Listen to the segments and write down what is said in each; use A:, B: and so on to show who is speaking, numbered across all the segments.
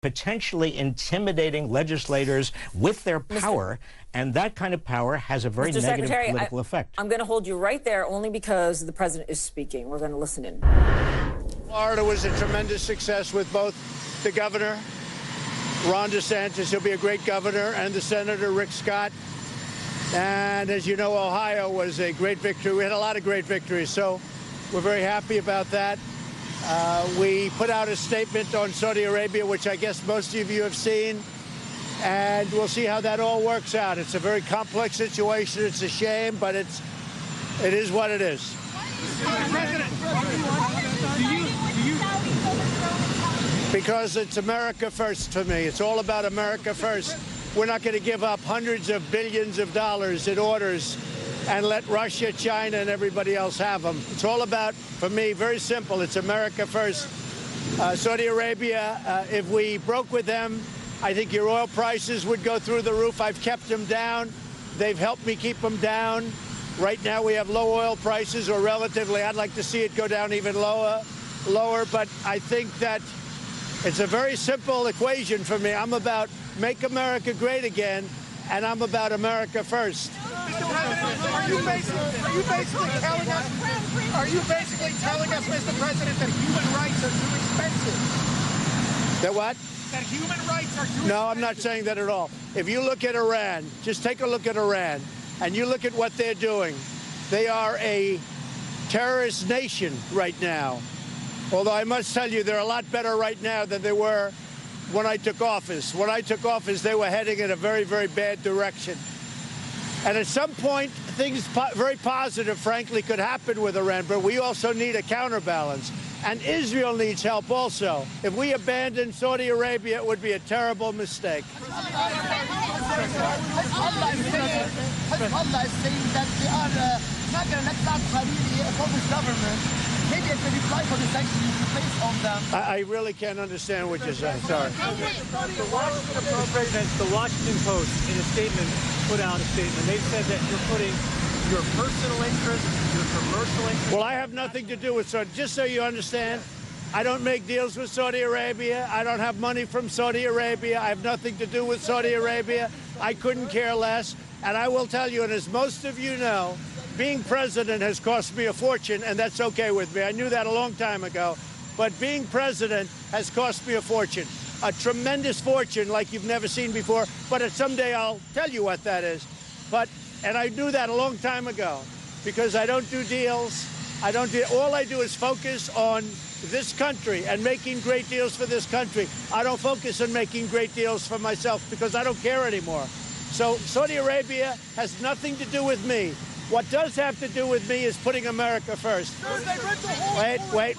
A: potentially intimidating legislators with their power, and that kind of power has a very negative political effect.
B: I'm going to hold you right there only because the president is speaking. We're going to listen in.
C: Florida was a tremendous success with both the governor, Ron DeSantis, he'll be a great governor, and the Senator Rick Scott. And as you know, Ohio was a great victory. We had a lot of great victories, so we're very happy about that. We put out a statement on Saudi Arabia, which I guess most of you have seen, and we'll see how that all works out. It's a very complex situation. It's a shame, but it is what it is. Because it's America first for me. It's all about America first. We're not going to give up hundreds of billions of dollars in orders and let Russia, China, and everybody else have them. It's all about, for me, very simple. It's America first. Saudi Arabia, if we broke with them, I think your oil prices would go through the roof. I've kept them down. They've helped me keep them down. Right now we have low oil prices, or relatively. I'd like to see it go down even lower. But I think that it's a very simple equation for me. I'm about make America great again, and I'm about America first.
D: Are you basically telling us, Mr. President, that human rights are too expensive?
C: That what?
D: That human rights are too expensive?
C: No, I'm not saying that at all. If you look at Iran, just take a look at Iran, and you look at what they're doing. They are a terrorist nation right now. Although I must tell you, they're a lot better right now than they were when I took office. When I took office, they were heading in a very, very bad direction. And at some point, things very positive, frankly, could happen with Iran, but we also need a counterbalance. And Israel needs help also. If we abandon Saudi Arabia, it would be a terrible mistake.
E: Allah is saying that they are not going to let Saad Hariri oppose government. Maybe it's a reply for the sanctions you place on them.
C: I really can't understand what you're saying. Sorry.
F: The Washington Post, in a statement, put out a statement. They said that you're putting your personal interest, your commercial interest.
C: Well, I have nothing to do with Saudi. Just so you understand, I don't make deals with Saudi Arabia. I don't have money from Saudi Arabia. I have nothing to do with Saudi Arabia. I couldn't care less. And I will tell you, and as most of you know, being president has cost me a fortune, and that's okay with me. I knew that a long time ago. But being president has cost me a fortune, a tremendous fortune like you've never seen before. But someday I'll tell you what that is. And I knew that a long time ago because I don't do deals. All I do is focus on this country and making great deals for this country. I don't focus on making great deals for myself because I don't care anymore. So Saudi Arabia has nothing to do with me. What does have to do with me is putting America first.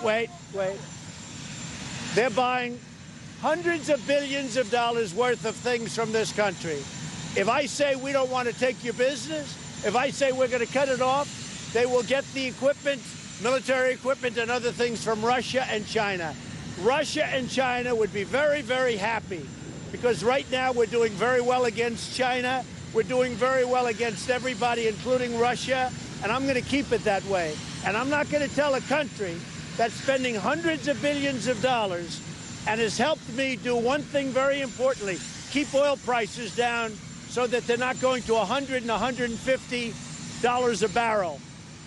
C: Wait. They're buying hundreds of billions of dollars worth of things from this country. If I say we don't want to take your business, if I say we're going to cut it off, they will get the equipment, military equipment and other things from Russia and China. Russia and China would be very, very happy because right now we're doing very well against China. We're doing very well against everybody, including Russia, and I'm going to keep it that way. And I'm not going to tell a country that's spending hundreds of billions of dollars and has helped me do one thing very importantly, keep oil prices down so that they're not going to $100 and $150 a barrel.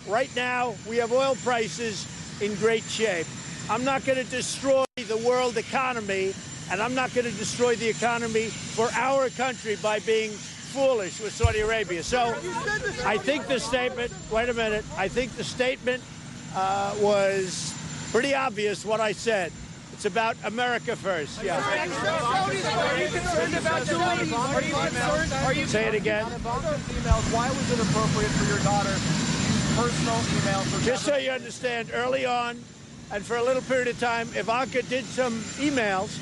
C: Right now, we have oil prices in great shape. I'm not going to destroy the world economy, and I'm not going to destroy the economy for our country by being foolish with Saudi Arabia. So I think the statement, wait a minute, I think the statement was pretty obvious what I said. It's about America first. Yeah. Say it again.
F: Why was it appropriate for your daughter to use personal emails?
C: Just so you understand, early on, and for a little period of time, Ivanka did some emails.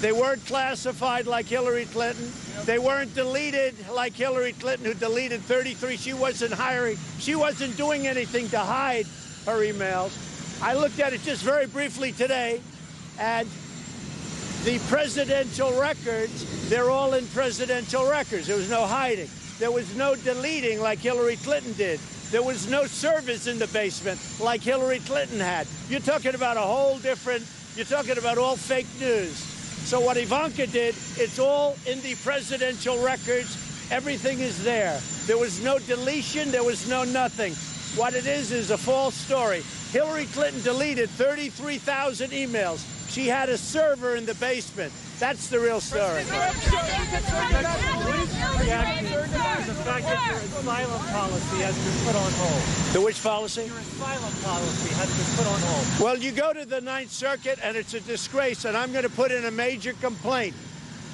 C: They weren't classified like Hillary Clinton. They weren't deleted like Hillary Clinton, who deleted 33. She wasn't doing anything to hide her emails. I looked at it just very briefly today, and the presidential records, they're all in presidential records. There was no hiding. There was no deleting like Hillary Clinton did. There was no servers in the basement like Hillary Clinton had. You're talking about a whole different, you're talking about all fake news. So what Ivanka did, it's all in the presidential records. Everything is there. There was no deletion. There was no nothing. What it is a false story. Hillary Clinton deleted 33,000 emails. She had a server in the basement. That's the real story.
F: The fact that your asylum policy has been put on hold.
C: The which policy?
F: Your asylum policy has been put on hold.
C: Well, you go to the Ninth Circuit, and it's a disgrace, and I'm going to put in a major complaint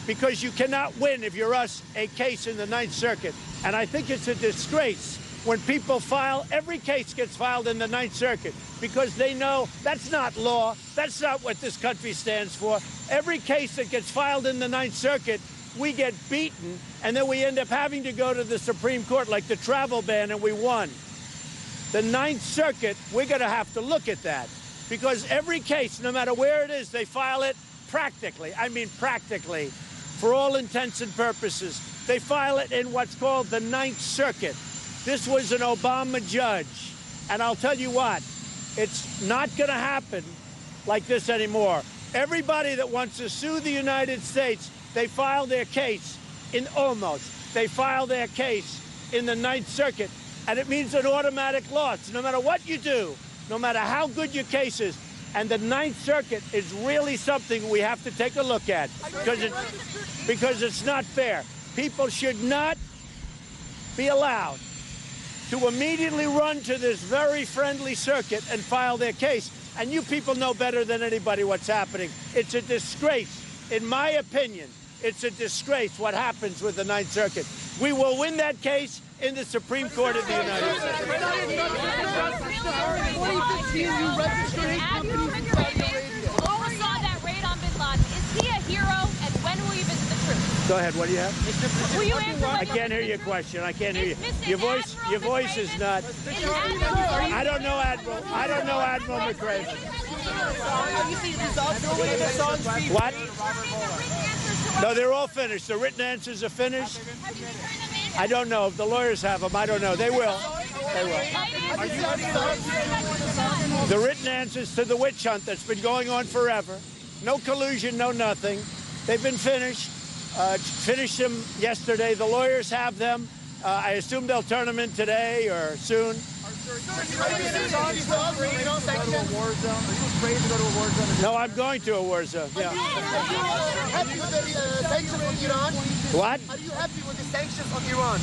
C: because you cannot win, if you're us, a case in the Ninth Circuit. And I think it's a disgrace when people file, every case gets filed in the Ninth Circuit because they know that's not law. That's not what this country stands for. Every case that gets filed in the Ninth Circuit, we get beaten, and then we end up having to go to the Supreme Court, like the travel ban, and we won. The Ninth Circuit, we're going to have to look at that because every case, no matter where it is, they file it practically. I mean practically, for all intents and purposes. They file it in what's called the Ninth Circuit. This was an Obama judge, and I'll tell you what, it's not going to happen like this anymore. Everybody that wants to sue the United States, they file their case in they file their case in the Ninth Circuit, and it means an automatic loss. No matter what you do, no matter how good your case is, and the Ninth Circuit is really something we have to take a look at because it's not fair. People should not be allowed to immediately run to this very friendly circuit and file their case. And you people know better than anybody what's happening. It's a disgrace. In my opinion, it's a disgrace what happens with the Ninth Circuit. We will win that case in the Supreme Court of the United States.
E: 2015, you registered 8 companies in Saudi Arabia.
G: Oversaw that raid on Bin Laden. Is he a hero, and when will you visit the truth?
C: Go ahead. What do you have?
G: Will you answer?
C: I can't hear your question. I can't hear you. Your voice is not. I don't know Admiral. I don't know Admiral McRaven. What? No, they're all finished. The written answers are finished. I don't know. If the lawyers have them, I don't know. They will. They will. The written answers to the witch hunt that's been going on forever. No collusion, no nothing. They've been finished. Finished them yesterday. The lawyers have them. I assume they'll turn them in today or soon. No, I'm going to a war zone. Yeah.
E: Happy with the sanctions on Iran?
C: What?
E: Are you happy with the sanctions on Iran?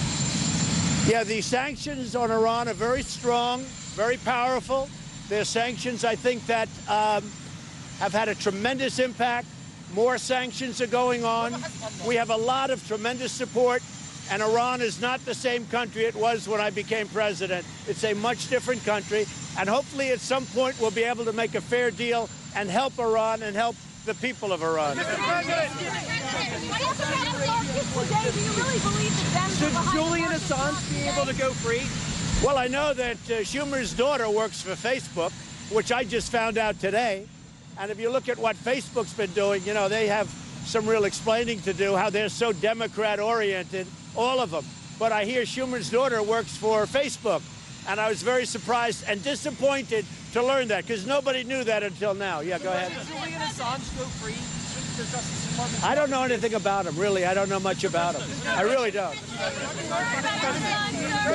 C: Yeah, the sanctions on Iran are very strong, very powerful. They're sanctions, I think, that have had a tremendous impact. More sanctions are going on. We have a lot of tremendous support. And Iran is not the same country it was when I became president. It's a much different country. And hopefully at some point we'll be able to make a fair deal and help Iran and help the people of Iran.
G: Should
F: Julian Assange be able to go free?
C: Well, I know that Schumer's daughter works for Facebook, which I just found out today. And if you look at what Facebook's been doing, you know, they have some real explaining to do, how they're so Democrat-oriented, all of them. But I hear Schumer's daughter works for Facebook. And I was very surprised and disappointed to learn that, because nobody knew that until now. Yeah, go ahead.
F: Should Julian Assange go free? Should the Justice Department...
C: I don't know anything about him, really. I don't know much about him. I really don't. Go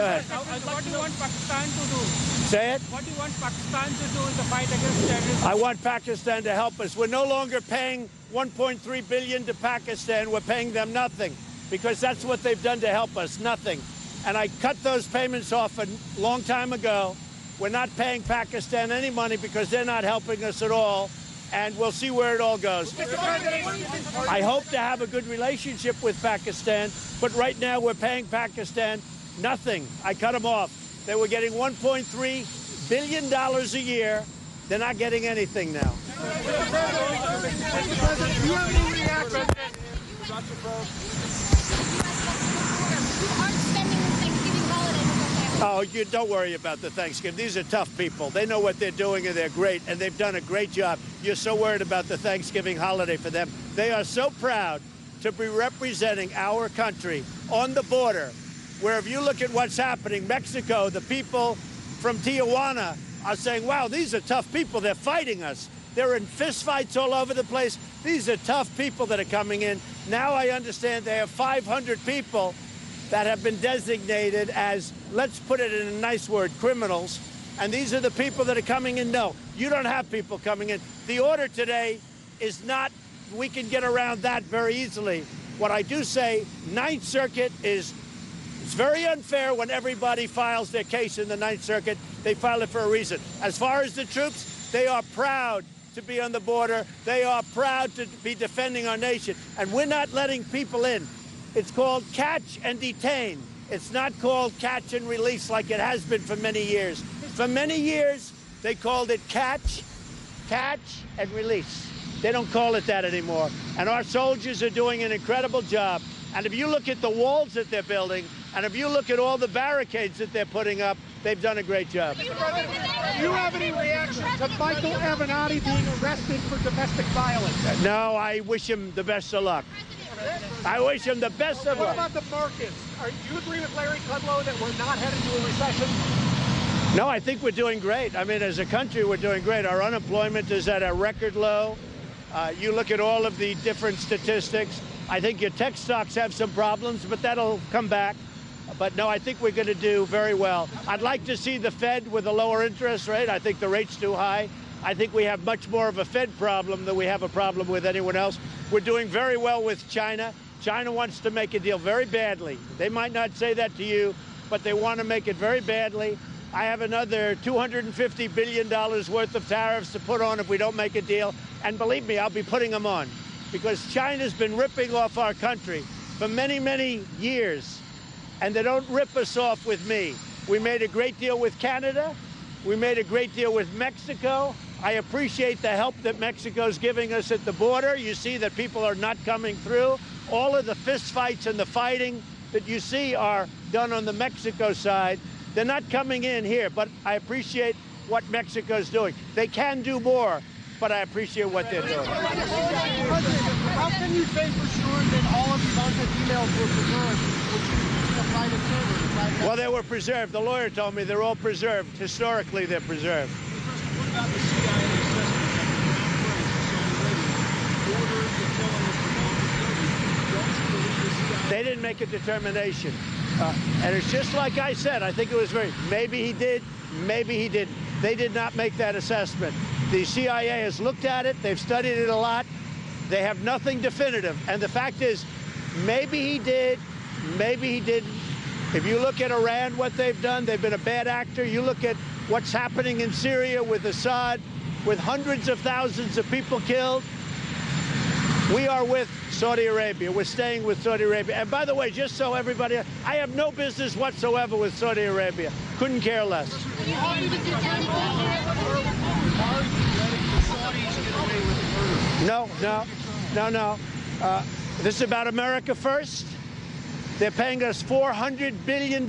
C: ahead.
D: What do you want Pakistan to do?
C: Say it.
D: What do you want Pakistan to do in the fight against terrorism?
C: I want Pakistan to help us. We're no longer paying $1.3 billion to Pakistan. We're paying them nothing, because that's what they've done to help us, nothing. And I cut those payments off a long time ago. We're not paying Pakistan any money because they're not helping us at all. And we'll see where it all goes. I hope to have a good relationship with Pakistan, but right now we're paying Pakistan nothing. I cut them off. They were getting $1.3 billion a year. They're not getting anything now. Oh, you don't worry about the Thanksgiving. These are tough people. They know what they're doing, and they're great, and they've done a great job. You're so worried about the Thanksgiving holiday for them. They are so proud to be representing our country on the border, where if you look at what's happening, Mexico, the people from Tijuana are saying, wow, these are tough people. They're fighting us. They're in fistfights all over the place. These are tough people that are coming in. Now I understand they have 500 people that have been designated as, let's put it in a nice word, criminals. And these are the people that are coming in. No, you don't have people coming in. The order today is not, we can get around that very easily. What I do say, Ninth Circuit it's very unfair when everybody files their case in the Ninth Circuit. They file it for a reason. As far as the troops, they are proud to be on the border. They are proud to be defending our nation. And we're not letting people in. It's called catch and detain. It's not called catch and release like it has been for many years. For many years, they called it catch and release. They don't call it that anymore. And our soldiers are doing an incredible job. And if you look at the walls that they're building, and if you look at all the barricades that they're putting up, they've done a great job.
D: Mr. President, do you have any reaction to Michael Avenatti being arrested for domestic violence?
C: No, I wish him the best of luck. I wish him the best of luck.
D: What about the markets? Do you agree with Larry Kudlow that we're not headed to a recession?
C: No, I think we're doing great. I mean, as a country, we're doing great. Our unemployment is at a record low. You look at all of the different statistics. I think your tech stocks have some problems, but that'll come back. But no, I think we're going to do very well. I'd like to see the Fed with a lower interest rate. I think the rate's too high. I think we have much more of a Fed problem than we have a problem with anyone else. We're doing very well with China. China wants to make a deal very badly. They might not say that to you, but they want to make it very badly. I have another $250 billion worth of tariffs to put on if we don't make a deal. And believe me, I'll be putting them on because China's been ripping off our country for many, many years. And they don't rip us off with me. We made a great deal with Canada. We made a great deal with Mexico. I appreciate the help that Mexico's giving us at the border. You see that people are not coming through. All of the fistfights and the fighting that you see are done on the Mexico side. They're not coming in here, but I appreciate what Mexico's doing. They can do more, but I appreciate what they're doing.
D: How can you say for sure that all of these hundred emails were preserved, which is a private server?
C: Well, they were preserved. The lawyer told me they're all preserved. Historically, they're preserved.
H: What about the CIA assessment?
C: They didn't make a determination. And it's just like I said, I think it was maybe he did, maybe he didn't. They did not make that assessment. The CIA has looked at it. They've studied it a lot. They have nothing definitive. And the fact is, maybe he did, maybe he didn't. If you look at Iran, what they've done, they've been a bad actor. You look at what's happening in Syria with Assad, with hundreds of thousands of people killed. We are with Saudi Arabia. We're staying with Saudi Arabia. And by the way, just so everybody, I have no business whatsoever with Saudi Arabia. Couldn't care less. No. This is about America first. They're paying us $400 billion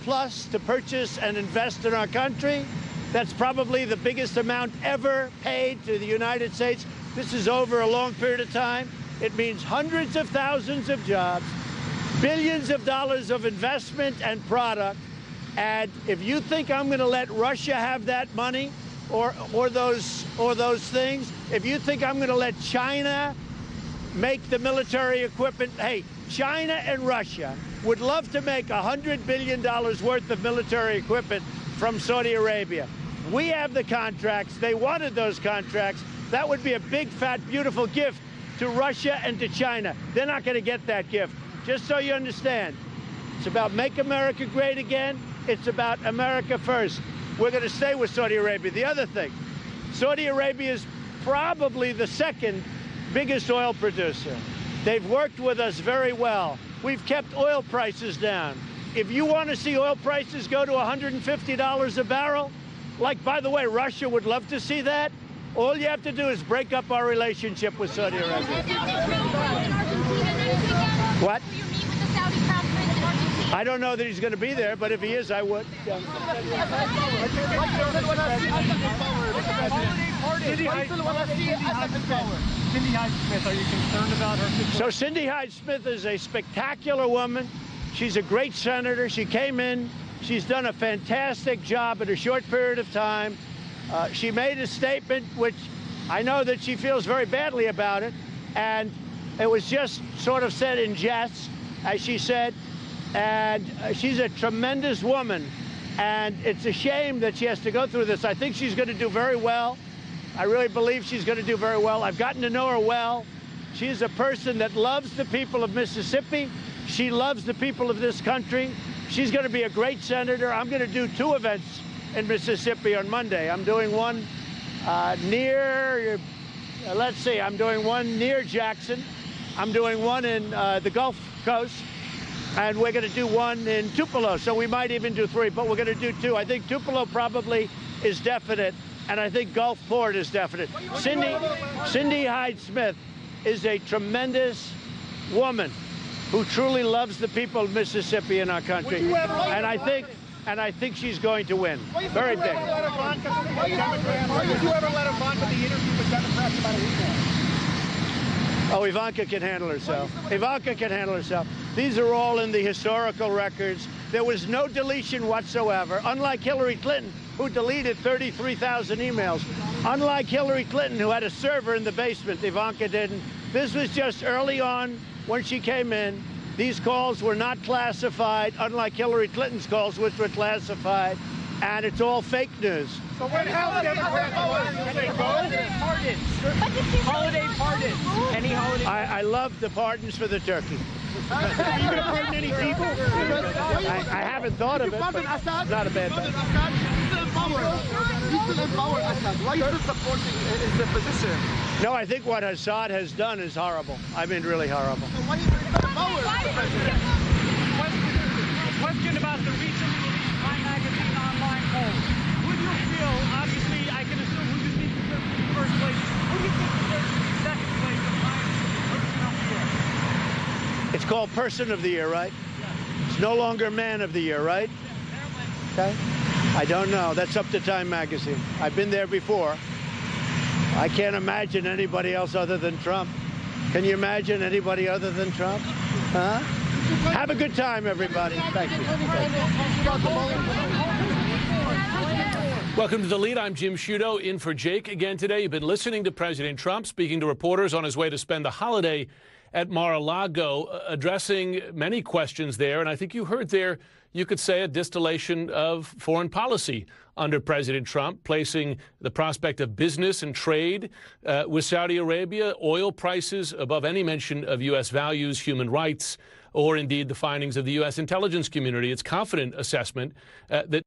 C: plus to purchase and invest in our country. That's probably the biggest amount ever paid to the United States. This is over a long period of time. It means hundreds of thousands of jobs, billions of dollars of investment and product. And if you think I'm going to let Russia have that money or those things, if you think I'm going to let China make the military equipment, hey, China and Russia would love to make $100 billion worth of military equipment from Saudi Arabia. We have the contracts. They wanted those contracts. That would be a big, fat, beautiful gift to Russia and to China. They're not going to get that gift. Just so you understand, it's about make America great again. It's about America first. We're going to stay with Saudi Arabia. The other thing, Saudi Arabia is probably the second biggest oil producer. They've worked with us very well. We've kept oil prices down. If you want to see oil prices go to $150 a barrel, like, by the way, Russia would love to see that, all you have to do is break up our relationship with Saudi Arabia. What? I don't know that he's going to be there, but if he is, I would.
F: Cindy Hyde-Smith, are you concerned about her situation?
C: So Cindy Hyde-Smith is a spectacular woman. She's a great senator. She came in. She's done a fantastic job in a short period of time. She made a statement which I know that she feels very badly about it, and it was just sort of said in jest, as she said, and she's a tremendous woman, and it's a shame that she has to go through this. I think she's going to do very well. I really believe she's going to do very well. I've gotten to know her well. She's a person that loves the people of Mississippi. She loves the people of this country. She's going to be a great senator. I'm going to do 2 events in Mississippi on Monday. I'm doing one near, let's see, I'm doing one near Jackson. I'm doing one in the Gulf Coast. And we're going to do one in Tupelo. So we might even do 3, but we're going to do 2. I think Tupelo probably is definite, and I think Gulfport is definite. Cindy Hyde-Smith is a tremendous woman who truly loves the people of Mississippi and our country. And I think she's going to win. Very big.
D: Why did you ever let Ivanka the interview with Democrats about a week ago?
C: Oh, Ivanka can handle herself. Ivanka can handle herself. These are all in the historical records. There was no deletion whatsoever, unlike Hillary Clinton, who deleted 33,000 emails. Unlike Hillary Clinton, who had a server in the basement, Ivanka didn't. This was just early on when she came in. These calls were not classified, unlike Hillary Clinton's calls, which were classified, and it's all fake news.
D: So what else Democrats holiday pardon? Any holiday?
C: I love the pardons for the turkey.
D: Are you going to pardon any people?
C: I haven't thought of it, but it's not a bad bet.
E: You still empower Assad. Why are you still supporting his position?
C: No, I think what Assad has done is horrible. I mean, really horrible.
E: So why are you still empower the president?
F: Question about the recently released Time Magazine online poll. Who do you feel, obviously, I can assume who you think deserves to be first place. Who do you think deserves to be second place in Time Person of the Year?
C: It's called Person of the Year, right?
F: Yeah.
C: It's no longer Man of the Year, right? Okay. I don't know. That's up to Time Magazine. I've been there before. I can't imagine anybody else other than Trump. Can you imagine anybody other than Trump? Huh? Have a good time, everybody. Thank you.
I: Welcome to The Lead. I'm Jim Sciutto, in for Jake again today. You've been listening to President Trump speaking to reporters on his way to spend the holiday at Mar-a-Lago, addressing many questions there. And I think you heard there, you could say, a distillation of foreign policy under President Trump, placing the prospect of business and trade with Saudi Arabia, oil prices above any mention of U.S. values, human rights, or indeed the findings of the U.S. intelligence community. It's confident assessment that